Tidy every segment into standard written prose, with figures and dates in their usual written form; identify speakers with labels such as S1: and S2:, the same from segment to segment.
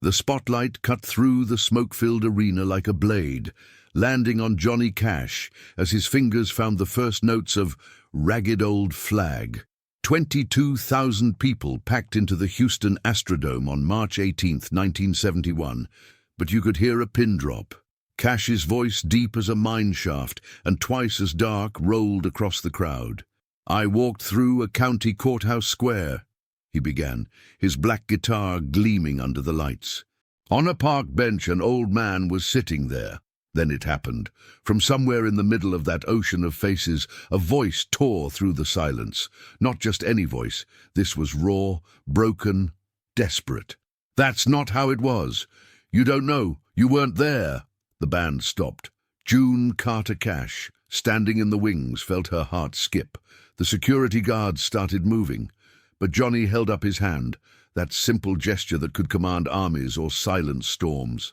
S1: The spotlight cut through the smoke-filled arena like a blade, landing on Johnny Cash as his fingers found the first notes of Ragged Old Flag. 22,000 people packed into the Houston Astrodome on March 18, 1971, but you could hear a pin drop. Cash's voice, deep as a mine shaft and twice as dark, rolled across the crowd. "I walked through a county courthouse square," he began, his black guitar gleaming under the lights. "On a park bench an old man was sitting there. Then it happened. From somewhere in the middle of that ocean of faces, a voice tore through the silence. Not just any voice. This was raw, broken, desperate. That's not how it was. You don't know. You weren't there." The band stopped. June Carter Cash, standing in the wings, felt her heart skip. The security guards started moving, but Johnny held up his hand, that simple gesture that could command armies or silence storms.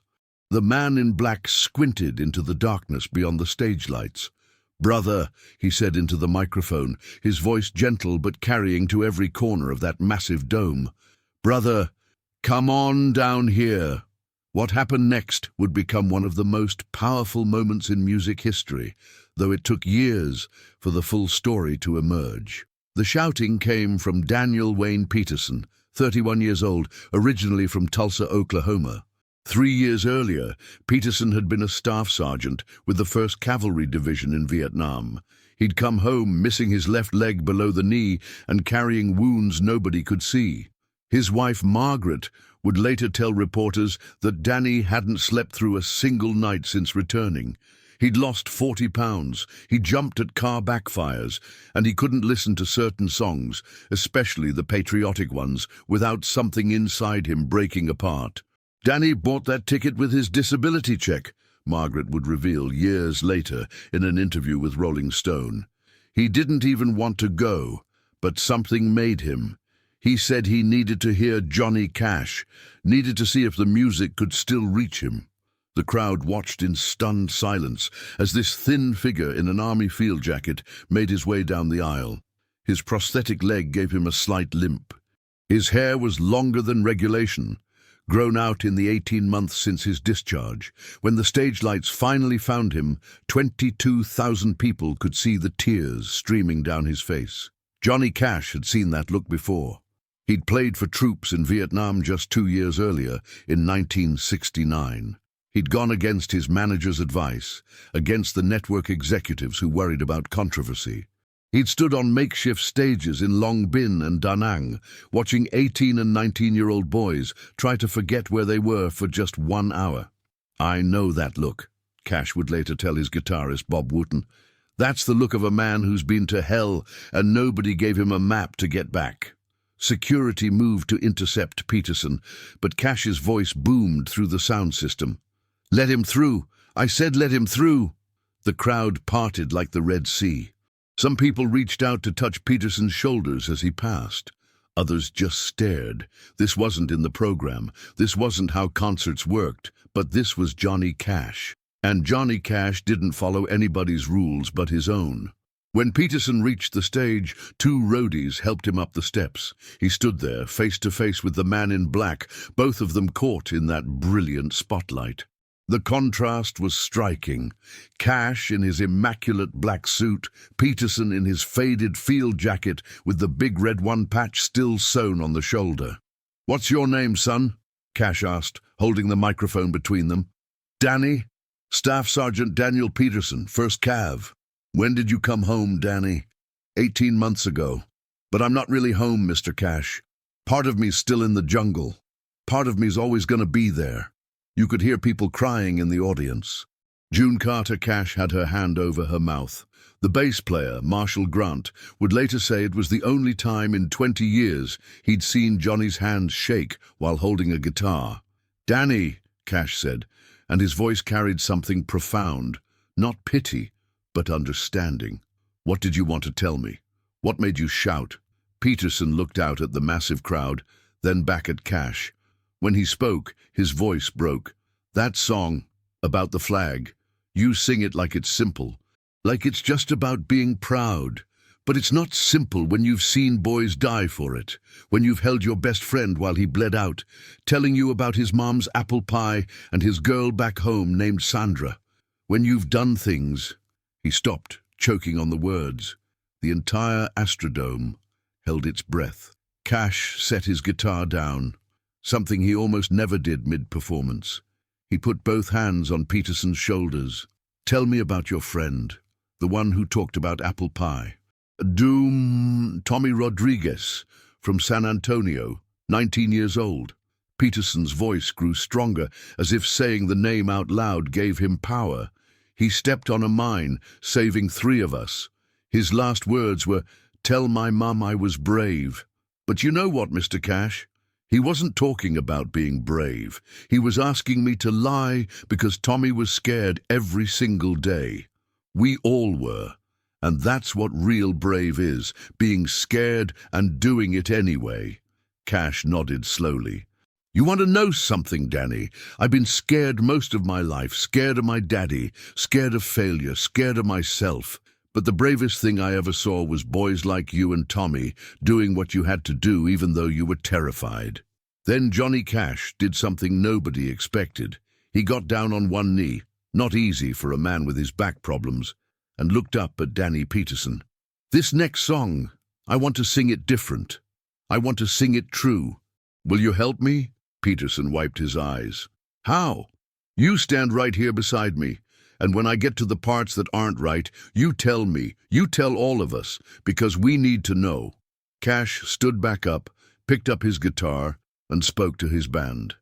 S1: The man in black squinted into the darkness beyond the stage lights. "Brother," he said into the microphone, his voice gentle but carrying to every corner of that massive dome. "Brother, come on down here." What happened next would become one of the most powerful moments in music history, though it took years for the full story to emerge. The shouting came from Daniel Wayne Peterson, 31 years old, originally from Tulsa, Oklahoma. 3 years earlier, Peterson had been a staff sergeant with the 1st Cavalry Division in Vietnam. He'd come home missing his left leg below the knee and carrying wounds nobody could see. His wife, Margaret, would later tell reporters that Danny hadn't slept through a single night since returning. He'd lost 40 pounds, he jumped at car backfires, and he couldn't listen to certain songs, especially the patriotic ones, without something inside him breaking apart. "Danny bought that ticket with his disability check," Margaret would reveal years later in an interview with Rolling Stone. "He didn't even want to go, but something made him. He said he needed to hear Johnny Cash, needed to see if the music could still reach him." The crowd watched in stunned silence as this thin figure in an army field jacket made his way down the aisle. His prosthetic leg gave him a slight limp. His hair was longer than regulation, grown out in the 18 months since his discharge. When the stage lights finally found him, 22,000 people could see the tears streaming down his face. Johnny Cash had seen that look before. He'd played for troops in Vietnam just 2 years earlier, in 1969. He'd gone against his manager's advice, against the network executives who worried about controversy. He'd stood on makeshift stages in Long Binh and Da Nang, watching 18 and 19-year-old boys try to forget where they were for just 1 hour. "I know that look," Cash would later tell his guitarist Bob Wooten. "That's the look of a man who's been to hell and nobody gave him a map to get back." Security moved to intercept Peterson, but Cash's voice boomed through the sound system. "Let him through! I said let him through!" The crowd parted like the Red Sea. Some people reached out to touch Peterson's shoulders as he passed. Others just stared. This wasn't in the program. This wasn't how concerts worked. But this was Johnny Cash. And Johnny Cash didn't follow anybody's rules but his own. When Peterson reached the stage, 2 roadies helped him up the steps. He stood there, face to face with the man in black, both of them caught in that brilliant spotlight. The contrast was striking. Cash in his immaculate black suit, Peterson in his faded field jacket with the big red one patch still sewn on the shoulder. "What's your name, son?" Cash asked, holding the microphone between them. "Danny. Staff Sergeant Daniel Peterson, 1st Cav. "When did you come home, Danny?" 18 months ago. "But I'm not really home, Mr. Cash. Part of me's still in the jungle. Part of me's always going to be there." You could hear people crying in the audience. June Carter Cash had her hand over her mouth. The bass player, Marshall Grant, would later say it was the only time in 20 years he'd seen Johnny's hands shake while holding a guitar. "Danny," Cash said, and his voice carried something profound, not pity, but understanding. "What did you want to tell me? What made you shout?" Peterson looked out at the massive crowd, then back at Cash. When he spoke, his voice broke. "That song, about the flag, you sing it like it's simple, like it's just about being proud. But it's not simple when you've seen boys die for it, when you've held your best friend while he bled out, telling you about his mom's apple pie and his girl back home named Sandra. When you've done things. He stopped, choking on the words. The entire Astrodome held its breath. Cash set his guitar down, something he almost never did mid-performance. He put both hands on Peterson's shoulders. Tell me about your friend, the one who talked about apple pie. Tommy Rodriguez, from San Antonio, 19 years old. Peterson's voice grew stronger, as if saying the name out loud gave him power. He stepped on a mine, saving 3 of us. His last words were, "Tell my mum I was brave." But you know what, Mr. Cash? He wasn't talking about being brave. He was asking me to lie because Tommy was scared every single day. We all were. And that's what real brave is, being scared and doing it anyway. Cash nodded slowly. You want to know something, Danny? I've been scared most of my life, scared of my daddy, scared of failure, scared of myself. But the bravest thing I ever saw was boys like you and Tommy doing what you had to do even though you were terrified. Then Johnny Cash did something nobody expected. He got down on one knee, not easy for a man with his back problems, and looked up at Danny Peterson. This next song, I want to sing it different. I want to sing it true. Will you help me? Peterson wiped his eyes. How? You stand right here beside me, and when I get to the parts that aren't right, you tell me, you tell all of us, because we need to know. Cash stood back up, picked up his guitar, and spoke to his band.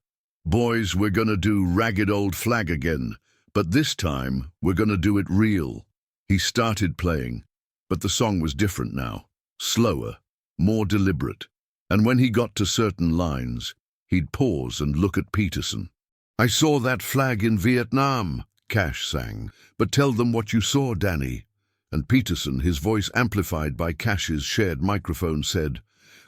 S1: Boys, we're gonna do Ragged Old Flag again, but this time we're gonna do it real. He started playing, but the song was different now, slower, more deliberate. And when he got to certain lines, he'd pause and look at Peterson. I saw that flag in Vietnam, Cash sang, but tell them what you saw, Danny. And Peterson, his voice amplified by Cash's shared microphone, said,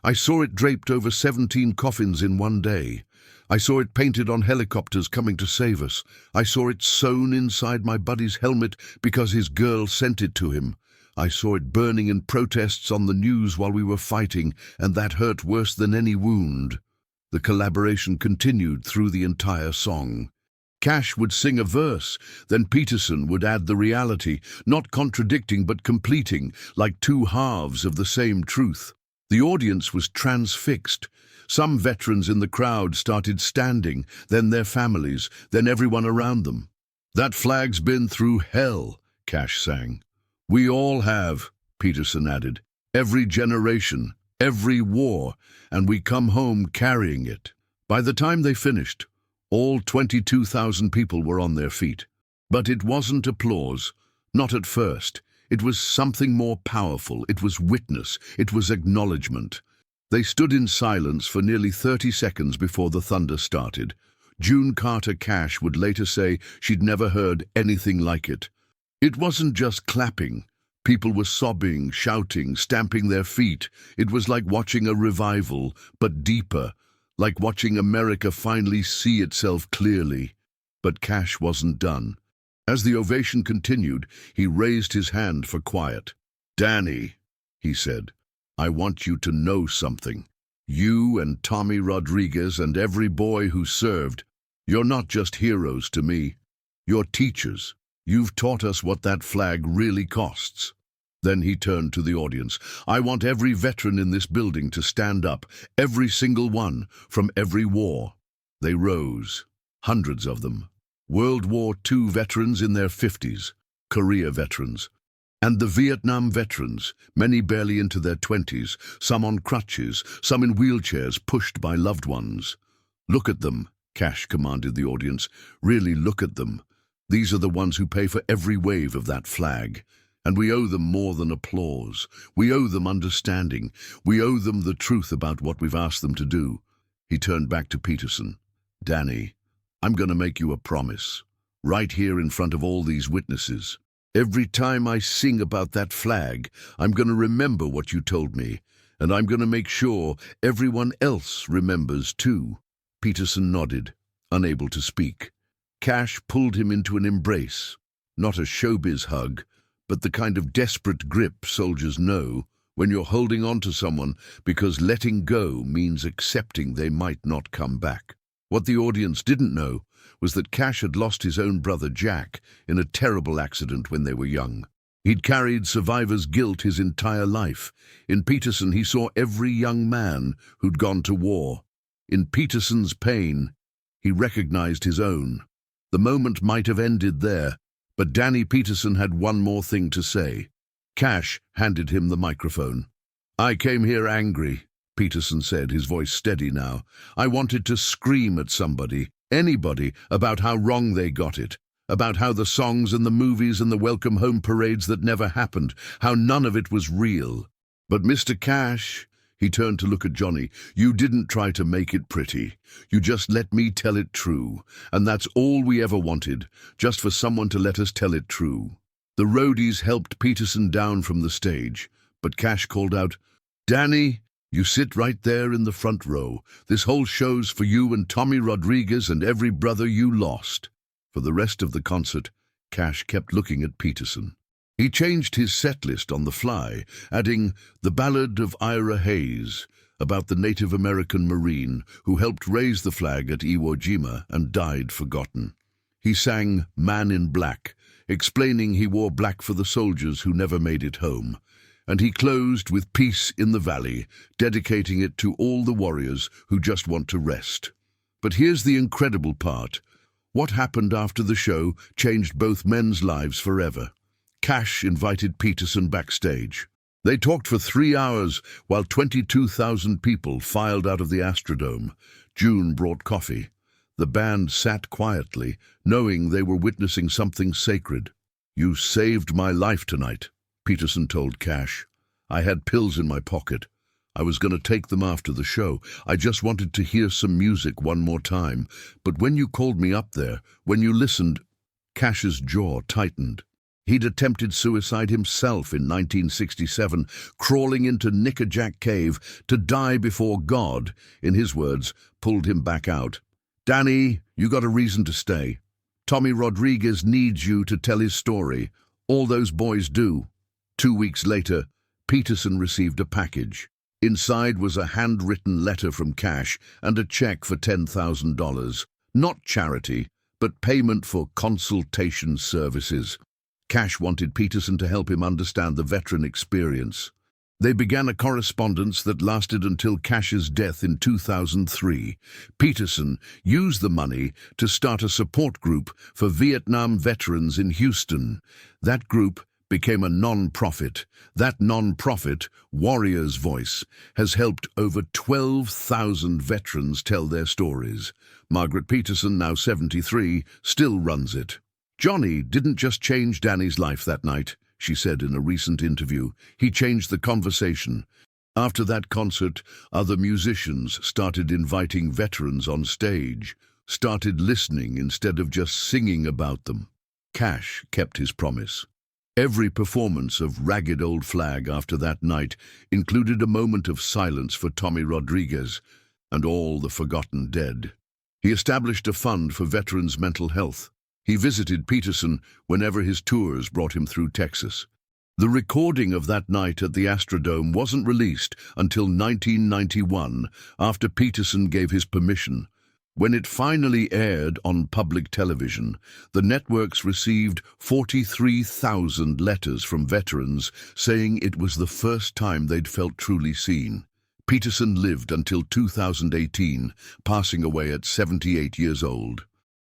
S1: I saw it draped over 17 coffins in one day. I saw it painted on helicopters coming to save us. I saw it sewn inside my buddy's helmet because his girl sent it to him. I saw it burning in protests on the news while we were fighting, and that hurt worse than any wound. The collaboration continued through the entire song. Cash would sing a verse, then Peterson would add the reality, not contradicting but completing, like 2 halves of the same truth. The audience was transfixed. Some veterans in the crowd started standing, then their families, then everyone around them. That flag's been through hell, Cash sang. We all have, Peterson added. Every generation, every war, and we come home carrying it. By the time they finished, all 22,000 people were on their feet. But it wasn't applause, not at first. It was something more powerful. It was witness. It was acknowledgement. They stood in silence for nearly 30 seconds before the thunder started. June Carter Cash would later say she'd never heard anything like it. It wasn't just clapping. People were sobbing, shouting, stamping their feet. It was like watching a revival, but deeper, like watching America finally see itself clearly. But Cash wasn't done. As the ovation continued, he raised his hand for quiet. Danny, he said, I want you to know something. You and Tommy Rodriguez and every boy who served, you're not just heroes to me. You're teachers. You've taught us what that flag really costs. Then he turned to the audience. I want every veteran in this building to stand up, every single one, from every war. They rose, hundreds of them. World War II veterans in their 50s, Korea veterans, and the Vietnam veterans, many barely into their 20s, some on crutches, some in wheelchairs pushed by loved ones. Look at them, Cash commanded the audience. Really look at them. These are the ones who pay for every wave of that flag. And we owe them more than applause. We owe them understanding. We owe them the truth about what we've asked them to do. He turned back to Peterson. Danny, I'm going to make you a promise, right here in front of all these witnesses. Every time I sing about that flag, I'm going to remember what you told me, and I'm going to make sure everyone else remembers too. Peterson nodded, unable to speak. Cash pulled him into an embrace, not a showbiz hug, but the kind of desperate grip soldiers know when you're holding on to someone because letting go means accepting they might not come back. What the audience didn't know was that Cash had lost his own brother Jack in a terrible accident when they were young. He'd carried survivor's guilt his entire life. In Peterson, he saw every young man who'd gone to war. In Peterson's pain, he recognized his own. The moment might have ended there, but Danny Peterson had one more thing to say. Cash handed him the microphone. "I came here angry," Peterson said, his voice steady now. "I wanted to scream at somebody, anybody, about how wrong they got it, about how the songs and the movies and the welcome home parades that never happened, how none of it was real. But Mr. Cash," he turned to look at Johnny, "you didn't try to make it pretty. You just let me tell it true, and that's all we ever wanted, just for someone to let us tell it true." The roadies helped Peterson down from the stage, but Cash called out, "Danny, you sit right there in the front row. This whole show's for you and Tommy Rodriguez and every brother you lost." For the rest of the concert, Cash kept looking at Peterson. He changed his set list on the fly, adding "The Ballad of Ira Hayes," about the Native American Marine who helped raise the flag at Iwo Jima and died forgotten. He sang "Man in Black," explaining he wore black for the soldiers who never made it home. And he closed with "Peace in the Valley," dedicating it to all the warriors who just want to rest. But here's the incredible part. What happened after the show changed both men's lives forever. Cash invited Peterson backstage. They talked for 3 hours while 22,000 people filed out of the Astrodome. June brought coffee. The band sat quietly, knowing they were witnessing something sacred. "You saved my life tonight," Peterson told Cash. "I had pills in my pocket. I was going to take them after the show. I just wanted to hear some music one more time. But when you called me up there, when you listened..." Cash's jaw tightened. He'd attempted suicide himself in 1967, crawling into Nickajack Cave to die before God, in his words, pulled him back out. "Danny, you got a reason to stay. Tommy Rodriguez needs you to tell his story. All those boys do." 2 weeks later, Peterson received a package. Inside was a handwritten letter from Cash and a check for $10,000. Not charity, but payment for consultation services. Cash wanted Peterson to help him understand the veteran experience. They began a correspondence that lasted until Cash's death in 2003. Peterson used the money to start a support group for Vietnam veterans in Houston. That group became a non-profit. That non-profit, Warrior's Voice, has helped over 12,000 veterans tell their stories. Margaret Peterson, now 73, still runs it. "Johnny didn't just change Danny's life that night," she said in a recent interview. "He changed the conversation. After that concert, other musicians started inviting veterans on stage, started listening instead of just singing about them." Cash kept his promise. Every performance of Ragged Old Flag after that night included a moment of silence for Tommy Rodriguez and all the forgotten dead. He established a fund for veterans' mental health. He visited Peterson whenever his tours brought him through Texas. The recording of that night at the Astrodome wasn't released until 1991, after Peterson gave his permission. When it finally aired on public television, the networks received 43,000 letters from veterans saying it was the first time they'd felt truly seen. Peterson lived until 2018, passing away at 78 years old.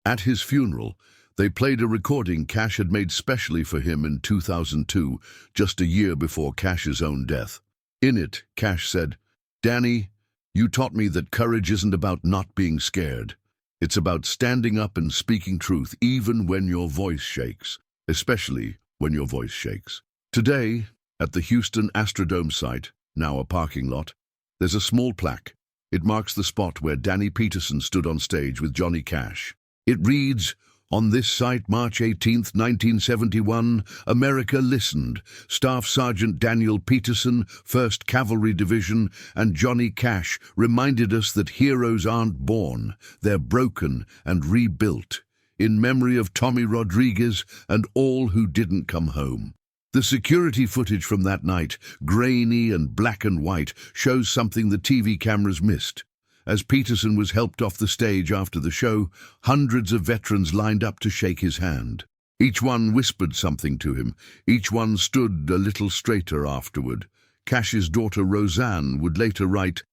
S1: At his funeral, they played a recording Cash had made specially for him in 2002, just a year before Cash's own death. In it, Cash said, "Danny, you taught me that courage isn't about not being scared. It's about standing up and speaking truth even when your voice shakes, especially when your voice shakes." Today, at the Houston Astrodome site, now a parking lot, there's a small plaque. It marks the spot where Danny Peterson stood on stage with Johnny Cash. It reads, "On this site, March 18, 1971, America listened. Staff Sergeant Danny Peterson, 1st Cavalry Division, and Johnny Cash reminded us that heroes aren't born, they're broken and rebuilt. In memory of Tommy Rodriguez and all who didn't come home." The security footage from that night, grainy and black and white, shows something the TV cameras missed. As Peterson was helped off the stage after the show, hundreds of veterans lined up to shake his hand. Each one whispered something to him. Each one stood a little straighter afterward. Cash's daughter Roseanne would later write,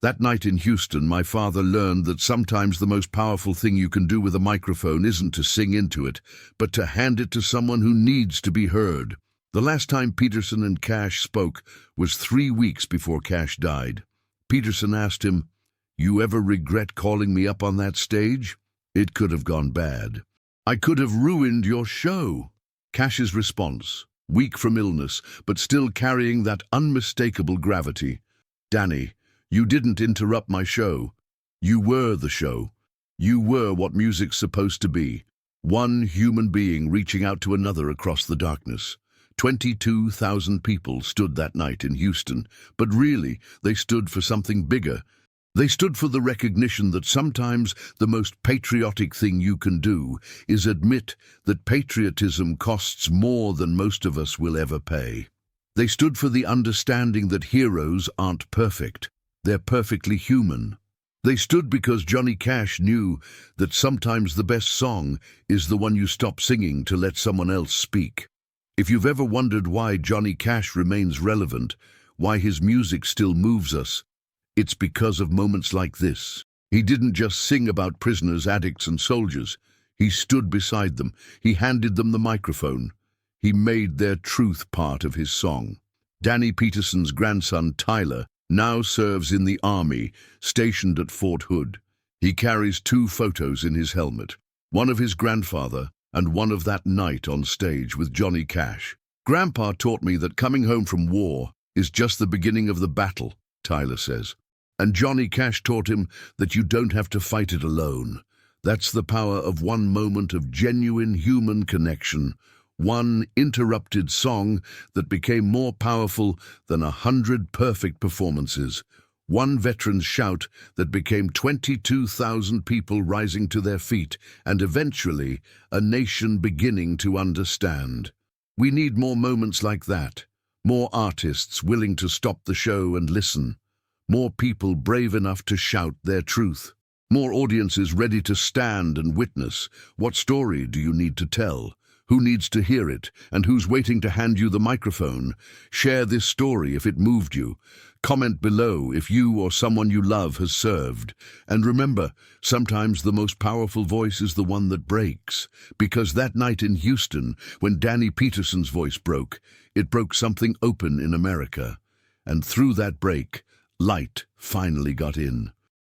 S1: "That night in Houston, my father learned that sometimes the most powerful thing you can do with a microphone isn't to sing into it, but to hand it to someone who needs to be heard." The last time Peterson and Cash spoke was 3 weeks before Cash died. Peterson asked him, "You ever regret calling me up on that stage? It could have gone bad. I could have ruined your show." Cash's response, weak from illness, but still carrying that unmistakable gravity. "Danny, you didn't interrupt my show. You were the show. You were what music's supposed to be. One human being reaching out to another across the darkness." 22,000 people stood that night in Houston, but really, they stood for something bigger. They stood for the recognition that sometimes the most patriotic thing you can do is admit that patriotism costs more than most of us will ever pay. They stood for the understanding that heroes aren't perfect. They're perfectly human. They stood because Johnny Cash knew that sometimes the best song is the one you stop singing to let someone else speak. If you've ever wondered why Johnny Cash remains relevant, why his music still moves us, it's because of moments like this. He didn't just sing about prisoners, addicts, and soldiers. He stood beside them. He handed them the microphone. He made their truth part of his song. Danny Peterson's grandson, Tyler, now serves in the Army, stationed at Fort Hood. He carries 2 photos in his helmet, one of his grandfather and one of that night on stage with Johnny Cash. "Grandpa taught me that coming home from war is just the beginning of the battle," Tyler says. "And Johnny Cash taught him that you don't have to fight it alone. That's the power of one moment of genuine human connection, one interrupted song that became more powerful than 100 perfect performances, one veteran's shout that became 22,000 people rising to their feet, and eventually a nation beginning to understand." We need more moments like that, more artists willing to stop the show and listen, more people brave enough to shout their truth, more audiences ready to stand and witness. What story do you need to tell? Who needs to hear it, and who's waiting to hand you the microphone? Share this story if it moved you. Comment below if you or someone you love has served. And remember, sometimes the most powerful voice is the one that breaks. Because that night in Houston, when Danny Peterson's voice broke, it broke something open in America. And through that break, light finally got in.